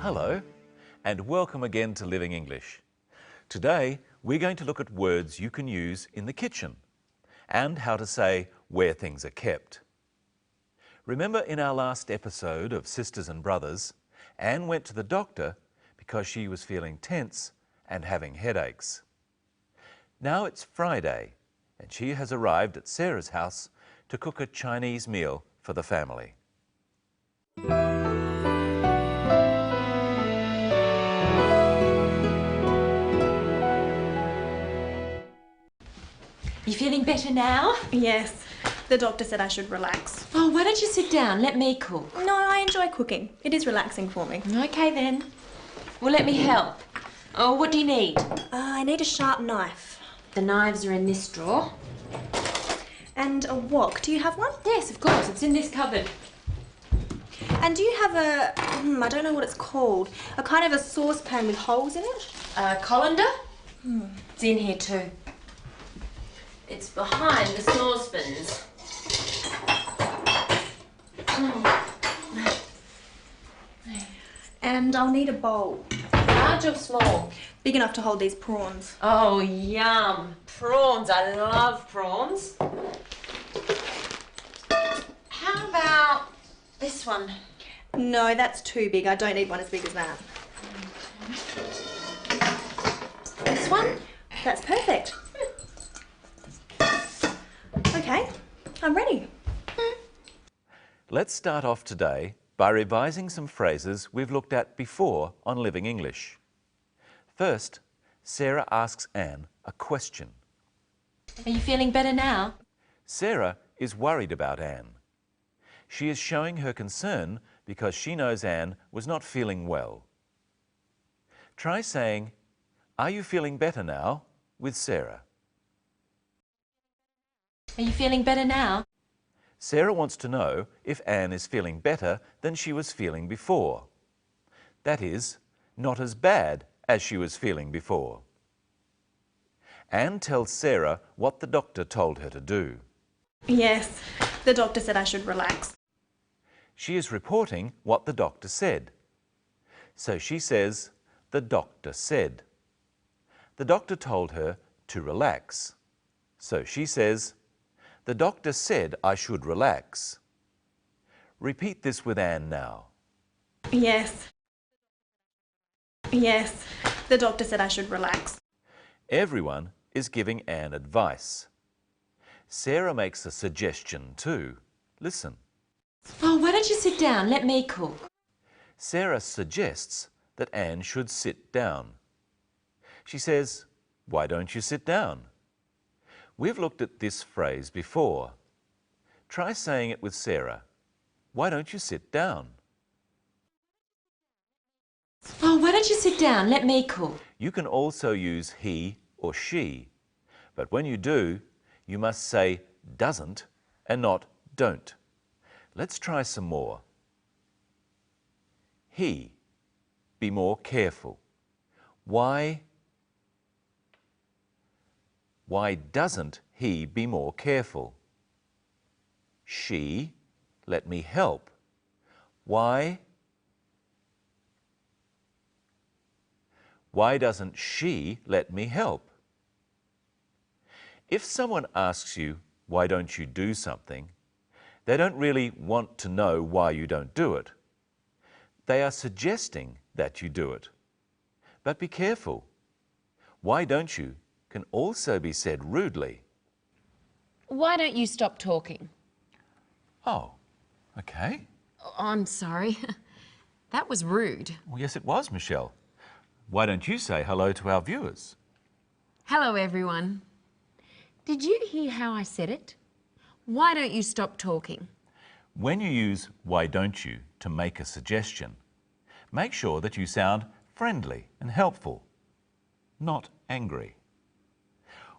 Hello, and welcome again to Living English. Today, we're going to look at words you can use in the kitchen and how to say where things are kept. Remember in our last episode of Sisters and Brothers, Anne went to the doctor because she was feeling tense and having headaches. Now it's Friday, and she has arrived at Sarah's house to cook a Chinese meal for the family. You feeling better now? Yes. The doctor said I should relax. Oh, why don't you sit down? Let me cook. No, I enjoy cooking. It is relaxing for me. Okay then. Well, let me help. Oh, what do you need? I need a sharp knife. The knives are in this drawer. And a wok. Do you have one? Yes, of course. It's in this cupboard. And do you have a, I don't know what it's called, a kind of a saucepan with holes in it? A colander? It's in here too. It's behind the saucepans. And I'll need a bowl. Large or small? Big enough to hold these prawns. Oh, yum. Prawns. I love prawns. How about this one? No, that's too big. I don't need one as big as that. This one? That's perfect. Okay, I'm ready. Let's start off today by revising some phrases we've looked at before on Living English. First, Sarah asks Anne a question. Are you feeling better now? Sarah is worried about Anne. She is showing her concern because she knows Anne was not feeling well. Try saying, "Are you feeling better now?" with Sarah. Are you feeling better now? Sarah wants to know if Anne is feeling better than she was feeling before. That is, not as bad as she was feeling before. Anne tells Sarah what the doctor told her to do. Yes, the doctor said I should relax. She is reporting what the doctor said. So she says, "The doctor said." The doctor told her to relax. So she says, "The doctor said I should relax." Repeat this with Anne now. Yes. Yes, the doctor said I should relax. Everyone is giving Anne advice. Sarah makes a suggestion too. Listen. Oh, why don't you sit down? Let me cook. Sarah suggests that Anne should sit down. She says, "Why don't you sit down?" We've looked at this phrase before. Try saying it with Sarah. "Why don't you sit down?" Oh, why don't you sit down? Let me cook. You can also use he or she, but when you do, you must say doesn't and not don't. Let's try some more. He, be more careful. Why doesn't he be more careful? She, let me help. Why doesn't she let me help? If someone asks you, "Why don't you do something?" they don't really want to know why you don't do it. They are suggesting that you do it. But be careful. "Why don't you?" can also be said rudely. Why don't you stop talking? Oh, okay. Oh, I'm sorry. That was rude. Well, yes, it was, Michelle. Why don't you say hello to our viewers? Hello, everyone. Did you hear how I said it? Why don't you stop talking? When you use "why don't you" to make a suggestion, make sure that you sound friendly and helpful, not angry.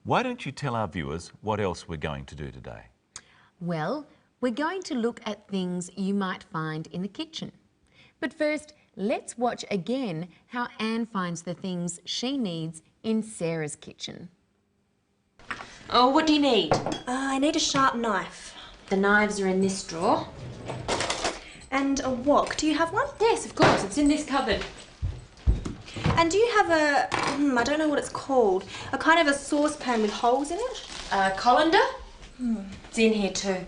Why don't you tell our viewers what else we're going to do today? Well, we're going to look at things you might find in the kitchen. But first, let's watch again how Anne finds the things she needs in Sarah's kitchen. Oh, what do you need? I need a sharp knife. The knives are in this drawer. And a wok. Do you have one? Yes, of course. It's in this cupboard. And do you have a, I don't know what it's called, a kind of a saucepan with holes in it? Colander? It's in here too.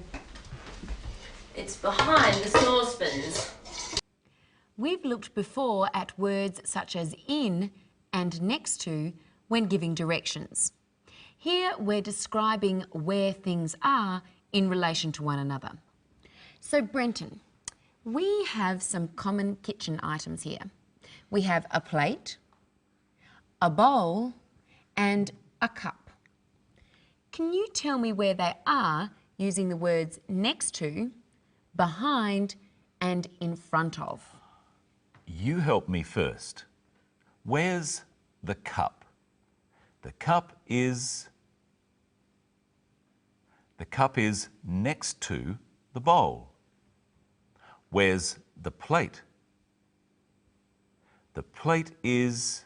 It's behind the saucepans. We've looked before at words such as in and next to when giving directions. Here we're describing where things are in relation to one another. So Brenton, we have some common kitchen items here. We have a plate, a bowl and a cup. Can you tell me where they are using the words next to, behind and in front of? You help me first. Where's the cup? The cup is next to the bowl. Where's the plate? The plate is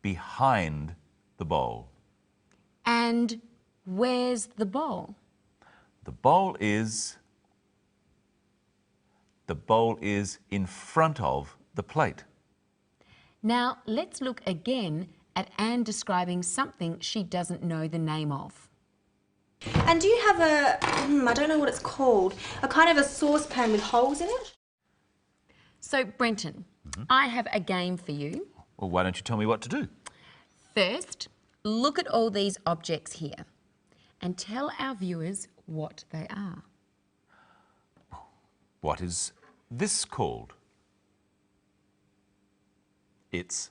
behind the bowl. And where's the bowl? The bowl is in front of the plate. Now let's look again at Anne describing something she doesn't know the name of. And do you have a, I don't know what it's called, a kind of a saucepan with holes in it? So Brenton, I have a game for you. Well, why don't you tell me what to do? First, look at all these objects here and tell our viewers what they are. What is this called? It's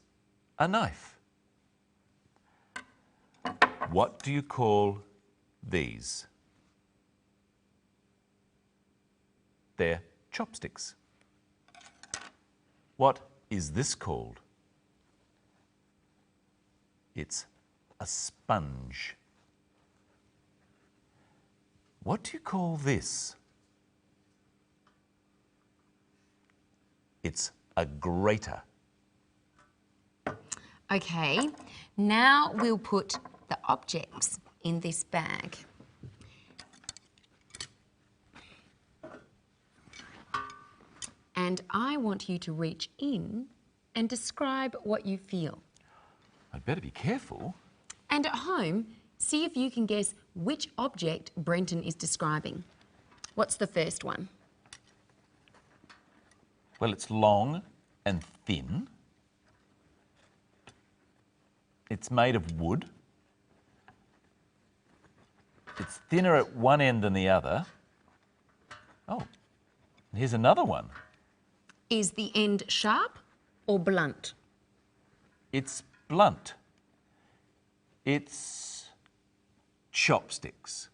a knife. What do you call these? They're chopsticks. What is this called? It's a sponge. What do you call this? It's a grater. Okay, now we'll put the objects in this bag. And I want you to reach in and describe what you feel. I'd better be careful. And at home, see if you can guess which object Brenton is describing. What's the first one? Well, it's long and thin. It's made of wood. It's thinner at one end than the other. Oh, here's another one. Is the end sharp or blunt? It's blunt. It's chopsticks.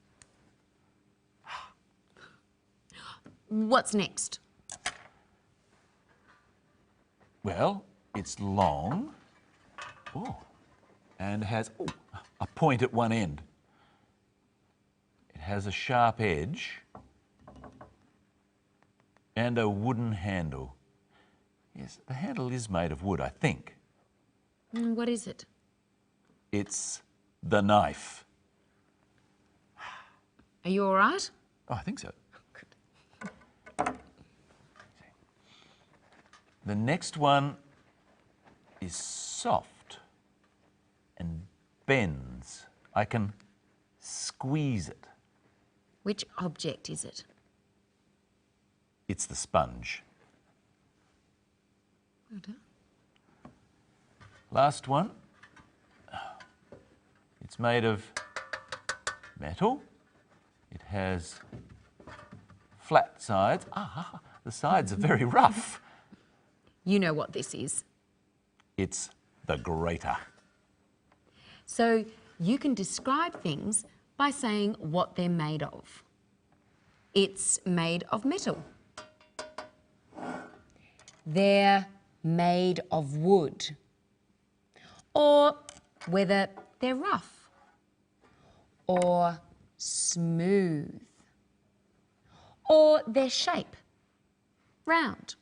What's next? Well, it's long. Oh, and has a point at one end. It has a sharp edge and a wooden handle. Yes, the handle is made of wood, I think. What is it? It's the knife. Are you all right? Oh, I think so. The next one is soft and bends. I can squeeze it. Which object is it? It's the sponge. Well done. Last one. It's made of metal. It has flat sides. The sides are very rough. You know what this is. It's the grater. So you can describe things by saying what they're made of. It's made of metal. They're made of wood. Or whether they're rough or smooth. Or their shape, round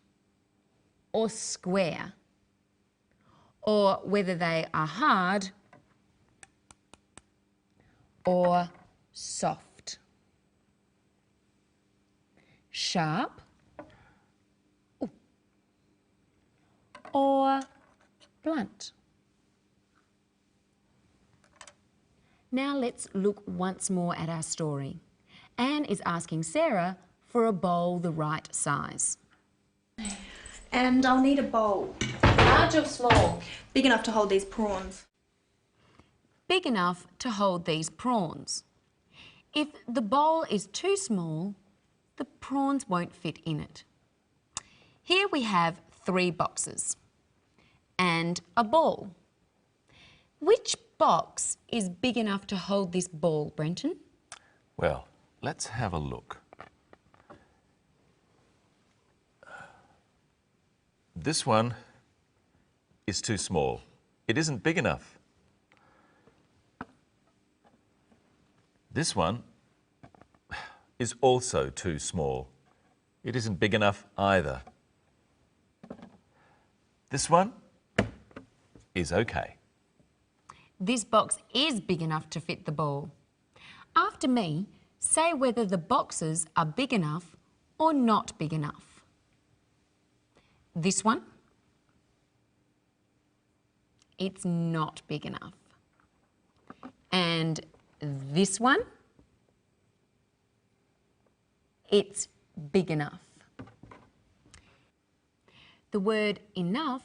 or square. Or whether they are hard or soft. sharp, or blunt. Now let's look once more at our story. Anne is asking Sarah for a bowl the right size. And I'll need a bowl. Large or small? Big enough to hold these prawns. Big enough to hold these prawns. If the bowl is too small, the prawns won't fit in it. Here we have 3 boxes and a ball. Which box is big enough to hold this ball, Brenton? Well, let's have a look. This one is too small. It isn't big enough. This one is also too small. It isn't big enough either. This one is okay. This box is big enough to fit the ball. After me, say whether the boxes are big enough or not big enough. This one, it's not big enough. And this one, it's big enough. The word enough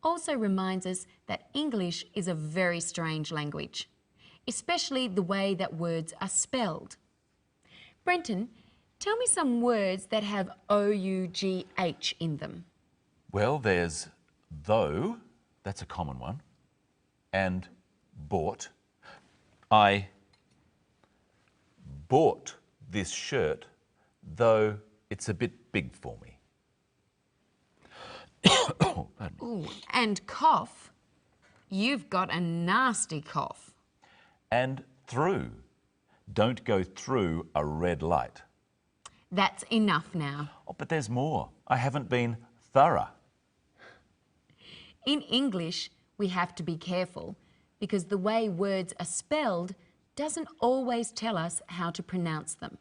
also reminds us that English is a very strange language, especially the way that words are spelled. Brenton, tell me some words that have O-U-G-H in them. Well, there's though, that's a common one, and bought. I bought this shirt, though it's a bit big for me. Oh, pardon me. Ooh, and cough. You've got a nasty cough. And through. Don't go through a red light. That's enough now. Oh, but there's more. I haven't been thorough. In English, we have to be careful because the way words are spelled doesn't always tell us how to pronounce them.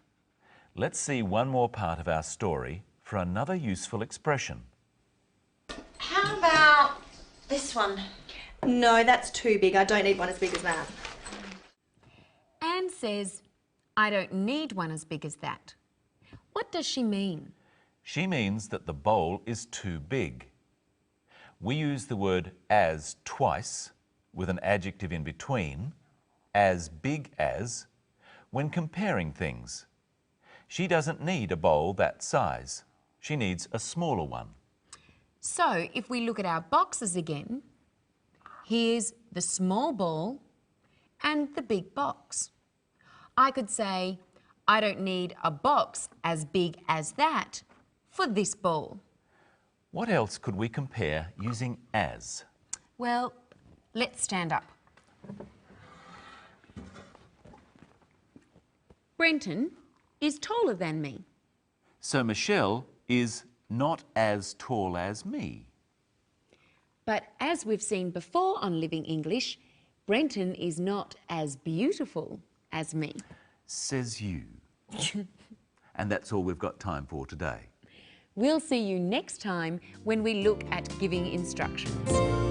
Let's see one more part of our story for another useful expression. How about this one? No, that's too big. I don't need one as big as that. Anne says, I don't need one as big as that. What does she mean? She means that the bowl is too big. We use the word as twice with an adjective in between, as big as, when comparing things. She doesn't need a bowl that size. She needs a smaller one. So if we look at our boxes again, here's the small bowl and the big box. I could say, I don't need a box as big as that for this bowl. What else could we compare using as? Well, let's stand up. Brenton is taller than me. So Michelle is not as tall as me. But as we've seen before on Living English, Brenton is not as beautiful as me. Says you. And that's all we've got time for today. We'll see you next time when we look at giving instructions.